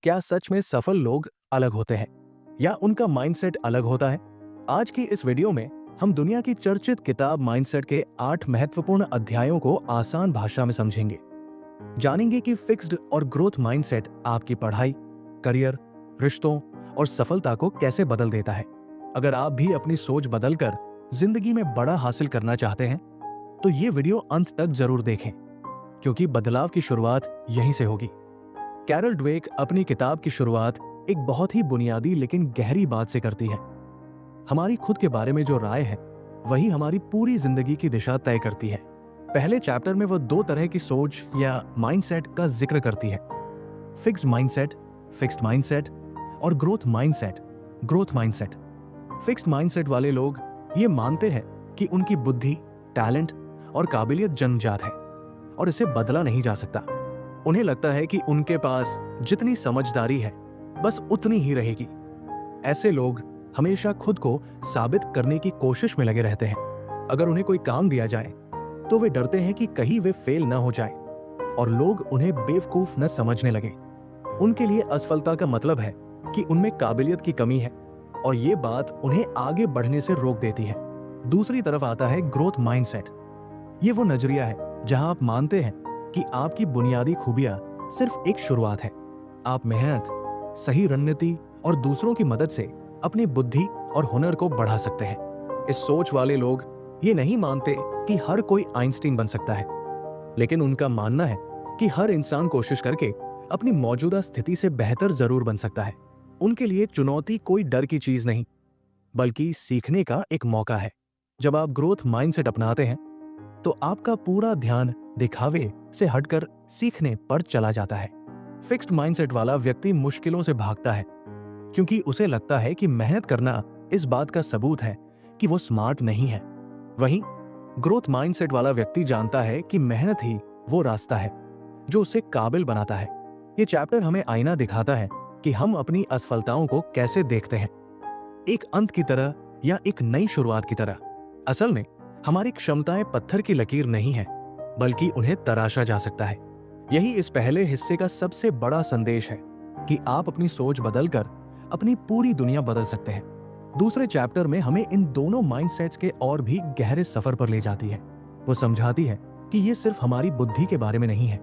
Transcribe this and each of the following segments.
क्या सच में सफल लोग अलग होते हैं या उनका माइंडसेट अलग होता है? आज की इस वीडियो में हम दुनिया की चर्चित किताब माइंडसेट के 8 महत्वपूर्ण अध्यायों को आसान भाषा में समझेंगे। जानेंगे कि फिक्स्ड और ग्रोथ माइंडसेट आपकी पढ़ाई, करियर, रिश्तों और सफलता को कैसे बदल देता है। अगर आप भी अपनी सोच बदलकर जिंदगी में बड़ा हासिल करना चाहते हैं, तो ये वीडियो अंत तक जरूर देखें, क्योंकि बदलाव की शुरुआत यहीं से होगी। कैरल ड्वेक अपनी किताब की शुरुआत एक बहुत ही बुनियादी लेकिन गहरी बात से करती है। हमारी खुद के बारे में जो राय है, वही हमारी पूरी जिंदगी की दिशा तय करती है। पहले चैप्टर में वो 2 तरह की सोच या माइंडसेट का जिक्र करती है: फिक्स्ड माइंडसेट और ग्रोथ माइंडसेट। फिक्स्ड माइंडसेट वाले लोग ये मानते हैं कि उनकी बुद्धि, टैलेंट और काबिलियत जन्मजात है और इसे बदला नहीं जा सकता। उन्हें लगता है कि उनके पास जितनी समझदारी है, बस उतनी ही रहेगी। ऐसे लोग हमेशा खुद को साबित करने की कोशिश में लगे रहते हैं। अगर उन्हें कोई काम दिया जाए, तो वे डरते हैं कि कहीं वे फेल न हो जाए और लोग उन्हें बेवकूफ न समझने लगे। उनके लिए असफलता का मतलब है कि उनमें काबिलियत की कमी है और ये बात उन्हें आगे बढ़ने से रोक देती है। दूसरी तरफ आता है ग्रोथ माइंडसेट। ये वो नजरिया है जहां आप मानते हैं कि आपकी बुनियादी खूबियां सिर्फ एक शुरुआत है। आप मेहनत, सही रणनीति और दूसरों की मदद से अपनी बुद्धि और हुनर को बढ़ा सकते हैं। इस सोच वाले लोग ये नहीं मानते कि हर कोई आइंस्टीन बन सकता है, लेकिन उनका मानना है कि हर इंसान कोशिश करके अपनी मौजूदा स्थिति से बेहतर जरूर बन सकता है। उनके लिए चुनौती कोई डर की चीज नहीं, बल्कि सीखने का एक मौका है। जब आप ग्रोथ माइंडसेट अपनाते हैं, तो आपका पूरा ध्यान दिखावे से हटकर सीखने पर चला जाता है। फिक्स्ड माइंडसेट वाला व्यक्ति मुश्किलों से भागता है, क्योंकि उसे लगता है कि मेहनत करना इस बात का सबूत है कि वो स्मार्ट नहीं है। वहीं ग्रोथ माइंडसेट वाला व्यक्ति जानता है कि मेहनत ही वो रास्ता है जो उसे काबिल बनाता है। ये चैप्टर हमें आईना दिखाता है कि हम अपनी असफलताओं को कैसे देखते हैं, एक अंत की तरह या एक नई शुरुआत की तरह। असल में हमारी क्षमताएं पत्थर की लकीर नहीं है, बल्कि उन्हें तराशा जा सकता है। यही इस पहले हिस्से का सबसे बड़ा संदेश है कि आप अपनी सोच बदलकर अपनी पूरी दुनिया बदल सकते हैं। दूसरे चैप्टर में हमें इन दोनों माइंडसेट्स के और भी गहरे सफर पर ले जाती है। वो समझाती है कि ये सिर्फ हमारी बुद्धि के बारे में नहीं है,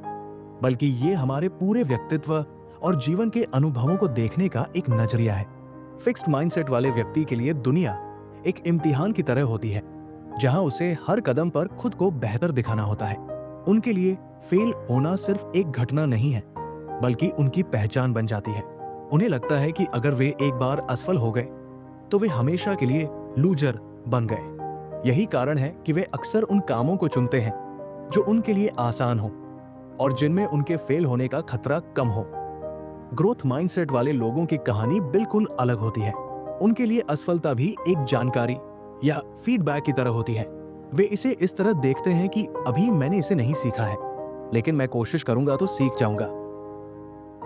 बल्कि ये हमारे पूरे व्यक्तित्व और जीवन के अनुभवों को देखने का एक नजरिया है। फिक्स्ड माइंडसेट वाले व्यक्ति के लिए दुनिया एक इम्तिहान की तरह होती है, जहां उसे हर कदम पर खुद को बेहतर दिखाना होता है। उनके लिए फेल होना सिर्फ एक घटना नहीं है, बल्कि उनकी पहचान बन जाती है। उन्हें लगता है कि अगर वे एक बार असफल हो गए, तो वे हमेशा के लिए लूजर बन गए। यही कारण है कि वे अक्सर उन कामों को चुनते हैं जो उनके लिए आसान हो और जिनमें उनके फेल होने का खतरा कम हो। ग्रोथ माइंडसेट वाले लोगों की कहानी बिल्कुल अलग होती है। उनके लिए असफलता भी एक जानकारी या फीडबैक की तरह होती है। वे इसे इस तरह देखते हैं कि अभी मैंने इसे नहीं सीखा है, लेकिन मैं कोशिश करूंगा तो सीख जाऊंगा।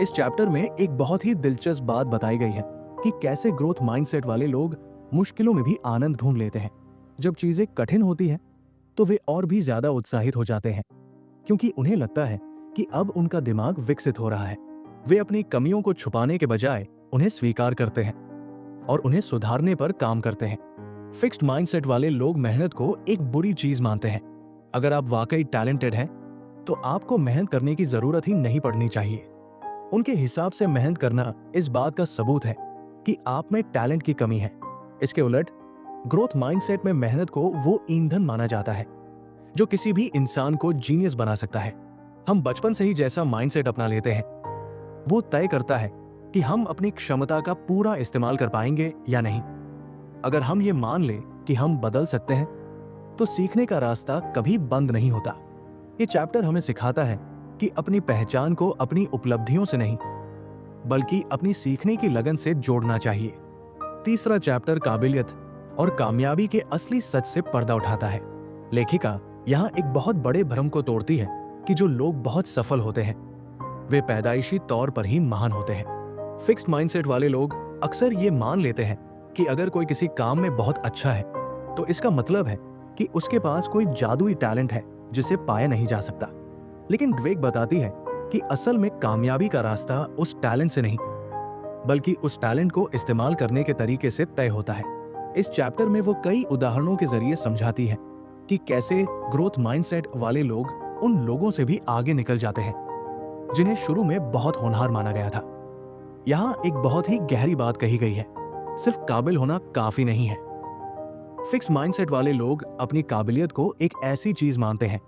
इस चैप्टर में एक बहुत ही दिलचस्प बात बताई गई है कि कैसे ग्रोथ माइंडसेट वाले लोग मुश्किलों में भी आनंद ढूंढ लेते हैं। जब चीजें कठिन होती हैं, तो वे और भी ज्यादा उत्साहित हो जाते हैं, क्योंकि उन्हें लगता है कि अब उनका दिमाग विकसित हो रहा है। वे अपनी कमियों को छुपाने के बजाय उन्हें स्वीकार करते हैं और उन्हें सुधारने पर काम करते हैं। फिक्स्ड माइंडसेट वाले लोग मेहनत को एक बुरी चीज मानते हैं। अगर आप वाकई टैलेंटेड हैं, तो आपको मेहनत करने की जरूरत ही नहीं पड़नी चाहिए। उनके हिसाब से मेहनत करना इस बात का सबूत है कि आप में टैलेंट की कमी है। इसके उलट ग्रोथ माइंडसेट में मेहनत को वो ईंधन माना जाता है जो किसी भी इंसान को जीनियस बना सकता है। हम बचपन से ही जैसा माइंडसेट अपना लेते हैं, वो तय करता है कि हम अपनी क्षमता का पूरा इस्तेमाल कर पाएंगे या नहीं। अगर हम ये मान ले कि हम बदल सकते हैं, तो सीखने का रास्ता कभी बंद नहीं होता। ये चैप्टर हमें सिखाता है कि अपनी पहचान को अपनी उपलब्धियों से नहीं, बल्कि अपनी सीखने की लगन से जोड़ना चाहिए। तीसरा चैप्टर काबिलियत और कामयाबी के असली सच से पर्दा उठाता है। लेखिका यहाँ एक बहुत बड़े भ्रम को तोड़ती है कि जो लोग बहुत सफल होते हैं, वे पैदाइशी तौर पर ही महान होते हैं। फिक्स्ड माइंडसेट वाले लोग अक्सर ये मान लेते हैं कि अगर कोई किसी काम में बहुत अच्छा है, तो इसका मतलब है कि उसके पास कोई जादुई टैलेंट है जिसे पाया नहीं जा सकता। लेकिन ड्वेक बताती है कि असल में कामयाबी का रास्ता उस टैलेंट से नहीं, बल्कि उस टैलेंट को इस्तेमाल करने के तरीके से तय होता है। इस चैप्टर में वो कई उदाहरणों के जरिए समझाती है कि कैसे ग्रोथ माइंडसेट वाले लोग उन लोगों से भी आगे निकल जाते हैं जिन्हें शुरू में बहुत होनहार माना गया था। यहाँ एक बहुत ही गहरी बात कही गई है, सिर्फ काबिल होना काफी नहीं है। फिक्स माइंडसेट वाले लोग अपनी काबिलियत को एक ऐसी चीज मानते हैं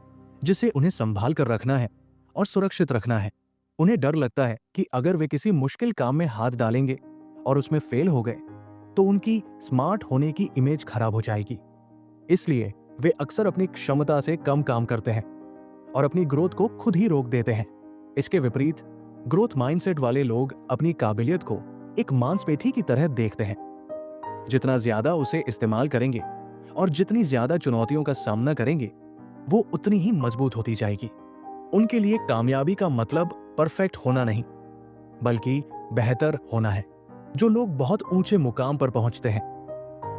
जिसे उन्हें संभाल कर रखना है और सुरक्षित रखना है। उन्हें डर लगता है कि अगर वे किसी मुश्किल काम में हाथ डालेंगे और उसमें फेल हो गए तो उनकी स्मार्ट होने की इमेज खराब हो जाएगी। इसलिए वे अक्सर अपनी क्षमता से कम काम करते हैं और अपनी ग्रोथ को खुद ही रोक देते हैं। इसके विपरीत ग्रोथ माइंडसेट वाले लोग अपनी काबिलियत को एक मांसपेशी की तरह देखते हैं। जितना ज्यादा उसे इस्तेमाल करेंगे और जितनी ज्यादा चुनौतियों का सामना करेंगे, वो उतनी ही मजबूत होती जाएगी। उनके लिए कामयाबी का मतलब परफेक्ट होना नहीं, बल्कि बेहतर होना है। जो लोग बहुत ऊंचे मुकाम पर पहुंचते हैं,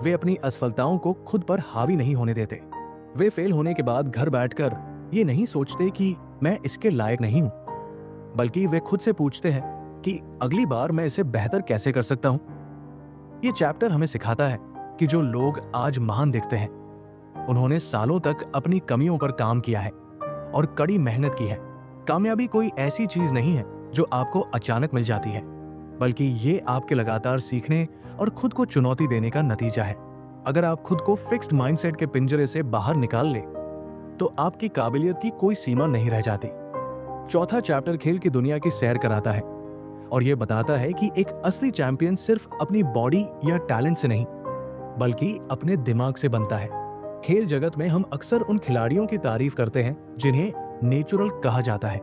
वे अपनी असफलताओं को खुद पर हावी नहीं होने देते। वे फेल होने के बाद घर बैठकर ये नहीं सोचते कि मैं इसके लायक नहीं हूं, बल्कि वे खुद से पूछते हैं कि अगली बार मैं इसे बेहतर कैसे कर सकता हूं। ये चैप्टर हमें सिखाता है कि जो लोग आज महान दिखते हैं, उन्होंने सालों तक अपनी कमियों पर काम किया है और कड़ी मेहनत की है। कामयाबी कोई ऐसी चीज नहीं है जो आपको अचानक मिल जाती है, बल्कि ये आपके लगातार सीखने और खुद को चुनौती देने का नतीजा है। अगर आप खुद को फिक्स्ड माइंडसेट के पिंजरे से बाहर निकाल ले, तो आपकी काबिलियत की कोई सीमा नहीं रह जाती। चौथा चैप्टर खेल की दुनिया की सैर कराता है और यह बताता है कि एक असली चैंपियन सिर्फ अपनी बॉडी या टैलेंट से नहीं, बल्कि अपने दिमाग से बनता है। खेल जगत में हम अक्सर उन खिलाड़ियों की तारीफ करते हैं जिन्हें नेचुरल कहा जाता है,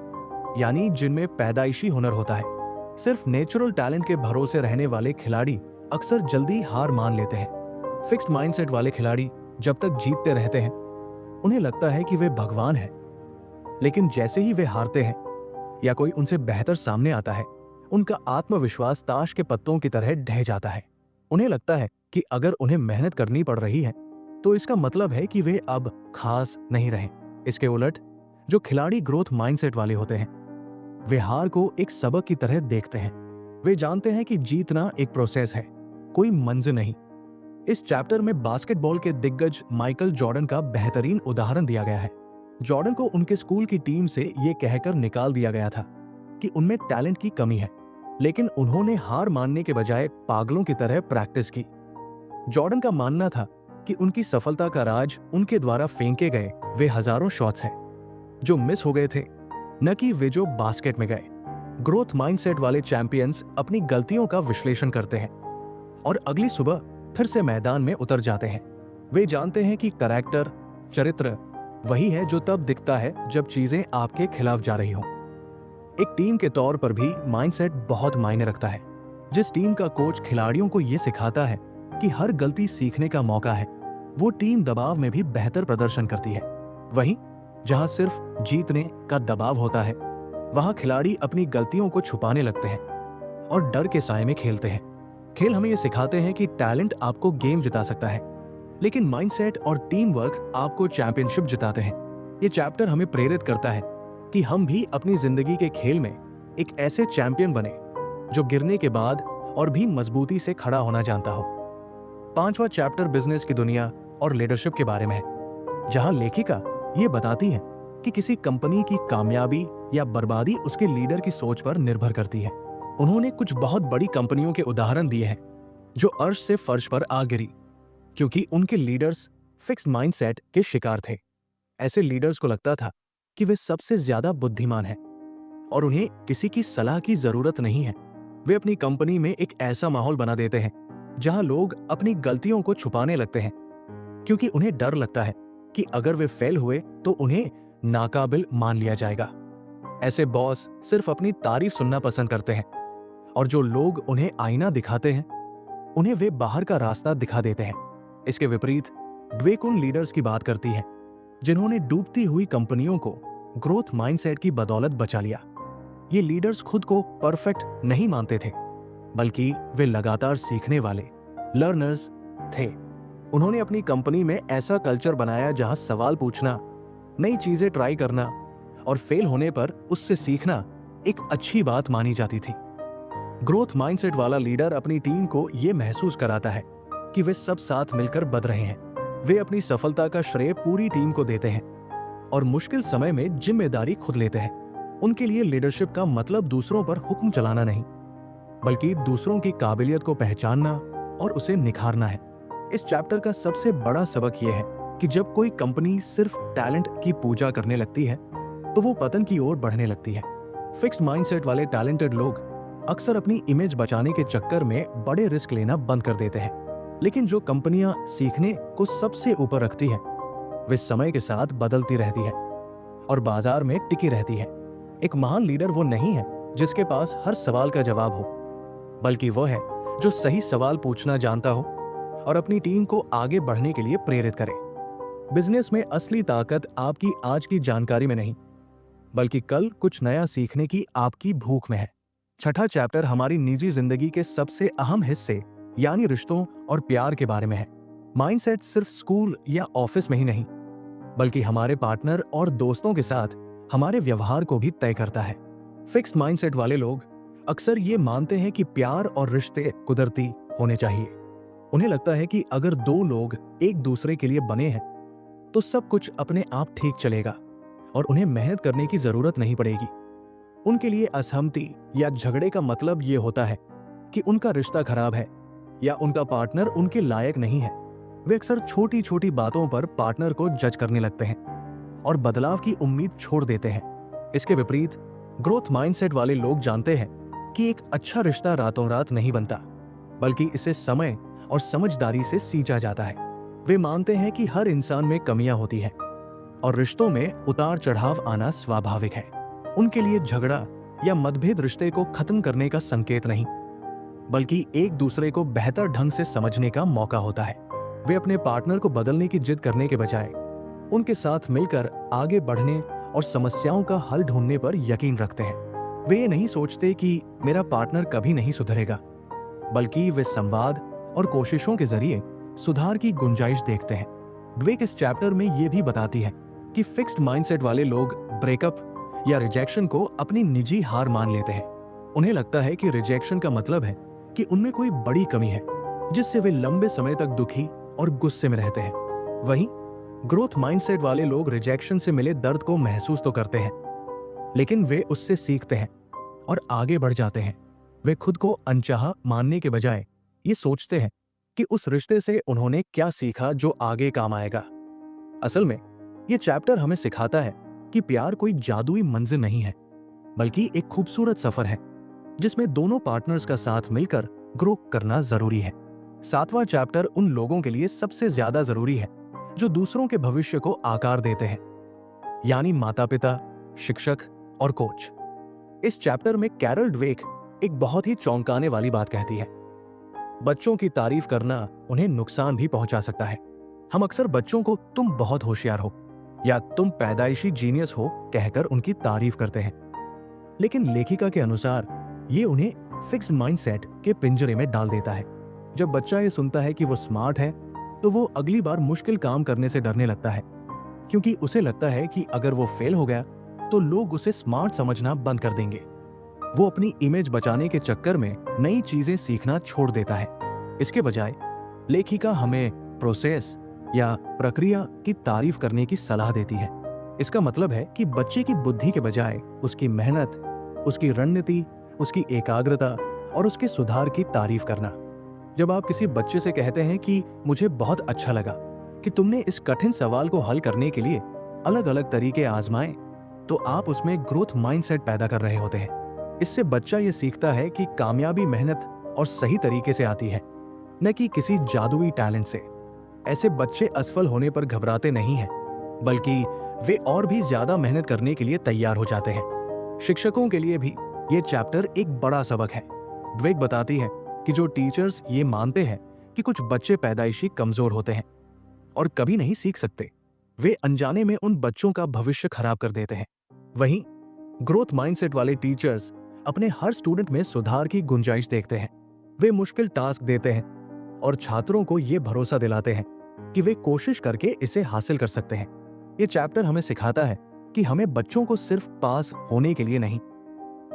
यानी जिनमें पैदाइशी हुनर होता है। सिर्फ नेचुरल टैलेंट के भरोसे रहने वाले खिलाड़ी अक्सर जल्दी हार मान लेते हैं। फिक्स्ड माइंडसेट वाले खिलाड़ी जब तक जीतते रहते हैं, उन्हें लगता है कि वे भगवान हैं, लेकिन जैसे ही वे हारते हैं या कोई उनसे बेहतर सामने आता है, उनका आत्मविश्वास ताश के पत्तों की तरह ढह जाता है। उन्हें लगता है कि अगर उन्हें मेहनत करनी पड़ रही है तो इसका मतलब है कि वे अब खास नहीं रहे। इसके उलट जो खिलाड़ी ग्रोथ माइंडसेट वाले होते हैं, वे हार को एक सबक की तरह देखते हैं। वे जानते हैं कि जीतना एक प्रोसेस है, कोई मंजिल नहीं। इस चैप्टर में बास्केटबॉल के दिग्गज माइकल जॉर्डन का बेहतरीन उदाहरण दिया गया है। जॉर्डन को उनके स्कूल की टीम से ये कहकर निकाल दिया गया था कि उनमें टैलेंट की कमी है, लेकिन उन्होंने हार मानने के बजाय पागलों की तरह प्रैक्टिस की। जॉर्डन का मानना था कि उनकी सफलता का राज उनके द्वारा फेंके गए वे हजारों शॉट्स हैं जो मिस हो गए थे, न कि वे जो बास्केट में गए। ग्रोथ माइंडसेट वाले चैंपियंस अपनी गलतियों का विश्लेषण करते हैं और अगली सुबह फिर से मैदान में उतर जाते हैं। वे जानते हैं कि कैरेक्टर, चरित्र वही है जो तब दिखता है जब चीजें आपके खिलाफ जा रही हों। एक टीम के तौर पर भी माइंडसेट बहुत मायने रखता है। जिस टीम का कोच खिलाड़ियों को यह सिखाता है कि हर गलती सीखने का मौका है, वो टीम दबाव में भी बेहतर प्रदर्शन करती है। वहीं जहां सिर्फ जीतने का दबाव होता है, वहां खिलाड़ी अपनी गलतियों को छुपाने लगते हैं और डर के साए में खेलते हैं। खेल हमें यह सिखाते हैं कि टैलेंट आपको गेम जिता सकता है, लेकिन माइंडसेट और टीम वर्क आपको चैंपियनशिप जिताते हैं। ये चैप्टर हमें प्रेरित करता है कि हम भी अपनी जिंदगी के खेल में एक ऐसे चैंपियन बने जो गिरने के बाद और भी मजबूती से खड़ा होना जानता हो। पांचवा चैप्टर बिजनेस की दुनिया और लीडरशिप के बारे में है, जहां लेखिका ये बताती है कि किसी कंपनी की कामयाबी या बर्बादी उसके लीडर की सोच पर निर्भर करती है। उन्होंने कुछ बहुत बड़ी कंपनियों के उदाहरण दिए हैं जो अर्श से फर्श पर आ गिरी क्योंकि उनके लीडर्स फिक्स्ड माइंडसेट के शिकार थे। ऐसे लीडर्स को लगता था कि वे सबसे ज्यादा बुद्धिमान हैं और उन्हें किसी की सलाह की जरूरत नहीं है। वे अपनी कंपनी में एक ऐसा माहौल बना देते हैं जहां लोग अपनी गलतियों को छुपाने लगते हैं क्योंकि उन्हें डर लगता है कि अगर वे फेल हुए तो उन्हें नाकाबिल मान लिया जाएगा। ऐसे बॉस सिर्फ अपनी तारीफ सुनना पसंद करते हैं और जो लोग उन्हें आईना दिखाते हैं, उन्हें वे बाहर का रास्ता दिखा देते हैं। इसके विपरीत ड्वेक उन लीडर्स की बात करती है जिन्होंने डूबती हुई कंपनियों को ग्रोथ माइंडसेट की बदौलत बचा लिया। ये लीडर्स खुद को परफेक्ट नहीं मानते थे, बल्कि वे लगातार सीखने वाले लर्नर्स थे। उन्होंने अपनी कंपनी में ऐसा कल्चर बनाया जहां सवाल पूछना, नई चीजें ट्राई करना और फेल होने पर उससे सीखना एक अच्छी बात मानी जाती थी। ग्रोथ माइंडसेट वाला लीडर अपनी टीम को यह महसूस कराता है कि वे सब साथ मिलकर बढ़ रहे हैं। वे अपनी सफलता का श्रेय पूरी टीम को देते हैं और मुश्किल समय में जिम्मेदारी खुद लेते हैं। उनके लिए लीडरशिप का मतलब दूसरों पर हुक्म चलाना नहीं, बल्कि दूसरों की काबिलियत को पहचानना और उसे निखारना है। इस चैप्टर का सबसे बड़ा सबक यह है कि जब कोई कंपनी सिर्फ टैलेंट की पूजा करने लगती है तो वो पतन की ओर बढ़ने लगती है। फिक्स्ड माइंडसेट वाले टैलेंटेड लोग अक्सर अपनी इमेज बचाने के चक्कर में बड़े रिस्क लेना बंद कर देते हैं, लेकिन जो कंपनियां सीखने को सबसे ऊपर रखती हैं, वे समय के साथ बदलती रहती हैं और बाजार में टिकी रहती हैं। एक महान लीडर वो नहीं है जिसके पास हर सवाल का जवाब हो, बल्कि वो है जो सही सवाल पूछना जानता हो और अपनी टीम को आगे बढ़ने के लिए प्रेरित करे। बिजनेस में असली ताकत आपकी आज की जानकारी में नहीं, बल्कि कल कुछ नया सीखने की आपकी भूख में है। छठा चैप्टर हमारी निजी जिंदगी के सबसे अहम हिस्से यानी रिश्तों और प्यार के बारे में है। माइंडसेट सिर्फ स्कूल या ऑफिस में ही नहीं, बल्कि हमारे पार्टनर और दोस्तों के साथ हमारे व्यवहार को भी तय करता है। फिक्स्ड माइंडसेट वाले लोग अक्सर ये मानते हैं कि प्यार और रिश्ते कुदरती होने चाहिए। उन्हें लगता है कि अगर दो लोग एक दूसरे के लिए बने हैं तो सब कुछ अपने आप ठीक चलेगा और उन्हें मेहनत करने की जरूरत नहीं पड़ेगी। उनके लिए असहमति या झगड़े का मतलब ये होता है कि उनका रिश्ता खराब है या उनका पार्टनर उनके लायक नहीं है। वे अक्सर छोटी छोटी बातों पर पार्टनर को जज करने लगते हैं और बदलाव की उम्मीद छोड़ देते हैं। इसके विपरीत ग्रोथ माइंडसेट वाले लोग जानते हैं कि एक अच्छा रिश्ता रातों रात नहीं बनता, बल्कि इसे समय और समझदारी से सींचा जाता है। वे मानते हैं कि हर इंसान में कमियां होती हैं और रिश्तों में उतार चढ़ाव आना स्वाभाविक है। उनके लिए झगड़ा या मतभेद रिश्ते को खत्म करने का संकेत नहीं, बल्कि एक दूसरे को बेहतर ढंग से समझने का मौका होता है। वे अपने पार्टनर को बदलने की जिद करने के बजाय उनके साथ मिलकर आगे बढ़ने और समस्याओं का हल ढूंढने पर यकीन रखते हैं। वे ये नहीं सोचते कि मेरा पार्टनर कभी नहीं सुधरेगा, बल्कि वे संवाद और कोशिशों के जरिए सुधार की गुंजाइश देखते हैं। ड्वेक इस चैप्टर में ये भी बताती है कि फिक्स्ड माइंडसेट वाले लोग ब्रेकअप या रिजेक्शन को अपनी निजी हार मान लेते हैं। उन्हें लगता है कि रिजेक्शन का मतलब है कि उनमें कोई बड़ी कमी है जिससे वे लंबे समय तक दुखी और गुस्से में रहते हैं। वहीं ग्रोथ माइंडसेट वाले लोग रिजेक्शन से मिले दर्द को महसूस तो करते हैं, लेकिन वे उससे सीखते हैं और आगे बढ़ जाते हैं। वे खुद को अनचाहा मानने के बजाय ये सोचते हैं कि उस रिश्ते से उन्होंने क्या सीखा जो आगे काम आएगा। असल में ये चैप्टर हमें सिखाता है कि प्यार कोई जादुई मंजिल नहीं है, बल्कि एक खूबसूरत सफर है जिसमें दोनों पार्टनर्स का साथ मिलकर ग्रो करना जरूरी है। सातवां चैप्टर उन लोगों के लिए सबसे ज्यादा जरूरी है जो दूसरों के भविष्य को आकार देते हैं, यानी माता पिता, शिक्षक और कोच। इस चैप्टर में कैरल ड्वेक एक बहुत ही चौंकाने वाली बात कहती है। बच्चों की तारीफ करना उन्हें नुकसान भी पहुंचा सकता है। हम अक्सर बच्चों को तुम बहुत होशियार हो या तुम पैदाइशी जीनियस हो कहकर उनकी तारीफ करते हैं, लेकिन लेखिका के अनुसार ये उन्हें फिक्स्ड माइंडसेट के पिंजरे में डाल देता है। जब बच्चा ये सुनता है कि वो स्मार्ट है तो वो अगली बार मुश्किल काम करने से डरने लगता है, क्योंकि उसे लगता है कि अगर वो फेल हो गया तो लोग उसे स्मार्ट समझना बंद कर देंगे। वो अपनी इमेज बचाने के चक्कर में नई चीजें सीखना छोड़ देता है। इसके बजाय लेखिका हमें प्रोसेस या प्रक्रिया की तारीफ करने की सलाह देती है। इसका मतलब है कि बच्चे की बुद्धि के बजाय उसकी मेहनत, उसकी रणनीति, उसकी एकाग्रता और उसके सुधार की तारीफ करना। जब आप किसी बच्चे से कहते हैं कि मुझे बहुत अच्छा लगा कि तुमने इस कठिन सवाल को हल करने के लिए अलग अलग तरीके आजमाए, तो आप उसमें ग्रोथ माइंडसेट पैदा कर रहे होते हैं। इससे बच्चा ये सीखता है कि कामयाबी मेहनत और सही तरीके से आती है, न कि किसी जादुई टैलेंट से। ऐसे बच्चे असफल होने पर घबराते नहीं हैं, बल्कि वे और भी ज्यादा मेहनत करने के लिए तैयार हो जाते हैं। शिक्षकों के लिए भी ये चैप्टर एक बड़ा सबक है। ड्वेक बताती है कि जो टीचर्स ये मानते हैं कि कुछ बच्चे पैदाइशी कमजोर होते हैं और कभी नहीं सीख सकते, वे अनजाने में उन बच्चों का भविष्य खराब कर देते हैं। वहीं ग्रोथ माइंडसेट वाले टीचर्स अपने हर स्टूडेंट में सुधार की गुंजाइश देखते हैं। वे मुश्किल टास्क देते हैं और छात्रों को ये भरोसा दिलाते हैं कि वे कोशिश करके इसे हासिल कर सकते हैं। ये चैप्टर हमें सिखाता है कि हमें बच्चों को सिर्फ पास होने के लिए नहीं,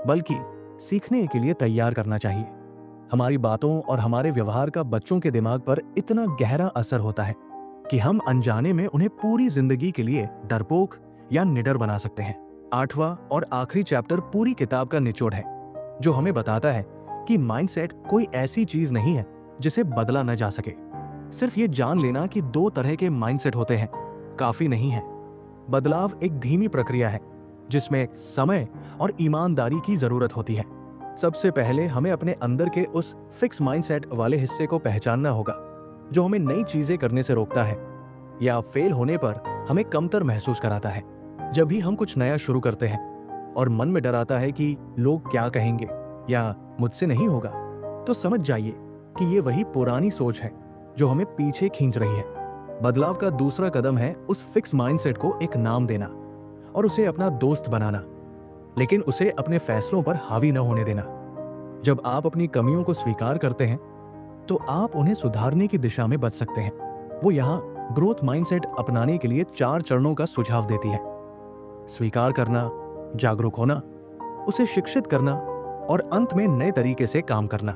बल्कि सीखने के लिए तैयार करना चाहिए। हमारी बातों और हमारे व्यवहार का बच्चों के दिमाग पर इतना गहरा असर होता है कि हम अनजाने में उन्हें पूरी जिंदगी के लिए डरपोक या निडर बना सकते हैं। 8वां और आखिरी चैप्टर पूरी किताब का निचोड़ है, जो हमें बताता है कि माइंडसेट कोई ऐसी चीज नहीं है जिसे बदला न जा सके। सिर्फ ये जान लेना कि 2 तरह के माइंडसेट होते हैं काफी नहीं है। बदलाव एक धीमी प्रक्रिया है जिसमें समय और ईमानदारी की जरूरत होती है। सबसे पहले हमें अपने अंदर के उस फिक्स माइंडसेट वाले हिस्से को पहचानना होगा जो हमें नई चीजें करने से रोकता है या फेल होने पर हमें कमतर महसूस कराता है। जब भी हम कुछ नया शुरू करते हैं और मन में डर आता है कि लोग क्या कहेंगे या मुझसे नहीं होगा, तो समझ जाइए कि ये वही पुरानी सोच है जो हमें पीछे खींच रही है। बदलाव का दूसरा कदम है उस फिक्स माइंडसेट को एक नाम देना और उसे अपना दोस्त बनाना, लेकिन उसे अपने फैसलों पर हावी न होने देना। जब आप अपनी कमियों को स्वीकार करते हैं तो आप उन्हें सुधारने की दिशा में बच सकते हैं। वो यहाँ ग्रोथ माइंडसेट अपनाने के लिए 4 चरणों का सुझाव देती है: स्वीकार करना, जागरूक होना, उसे शिक्षित करना और अंत में नए तरीके से काम करना।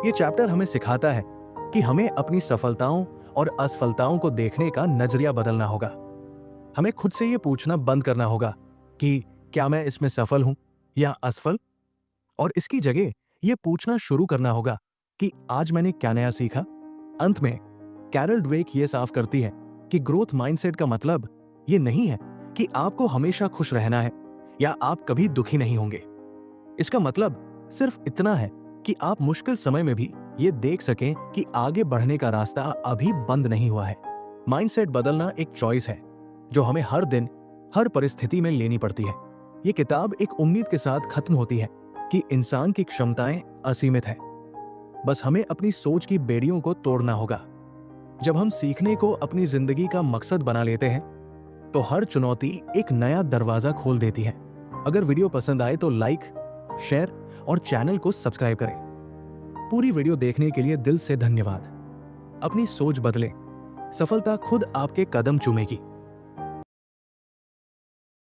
ये चैप्टर हमें सिखाता है कि हमें अपनी सफलताओं और असफलताओं को देखने का नजरिया बदलना होगा। हमें खुद से ये पूछना बंद करना होगा कि क्या मैं इसमें सफल हूं या असफल, और इसकी जगह ये पूछना शुरू करना होगा कि आज मैंने क्या नया सीखा। अंत में कैरल ड्वेक ये साफ करती है कि ग्रोथ माइंडसेट का मतलब ये नहीं है कि आपको हमेशा खुश रहना है या आप कभी दुखी नहीं होंगे। इसका मतलब सिर्फ इतना है कि आप मुश्किल समय में भी ये देख सकें कि आगे बढ़ने का रास्ता अभी बंद नहीं हुआ है। माइंडसेट बदलना एक चॉइस है जो हमें हर दिन हर परिस्थिति में लेनी पड़ती है। ये किताब एक उम्मीद के साथ खत्म होती है कि इंसान की क्षमताएं असीमित है, बस हमें अपनी सोच की बेड़ियों को तोड़ना होगा। जब हम सीखने को अपनी जिंदगी का मकसद बना लेते हैं तो हर चुनौती एक नया दरवाजा खोल देती है। अगर वीडियो पसंद आए तो लाइक, शेयर और चैनल को सब्सक्राइब करें। पूरी वीडियो देखने के लिए दिल से धन्यवाद। अपनी सोच बदलें, सफलता खुद आपके कदम चूमेगी।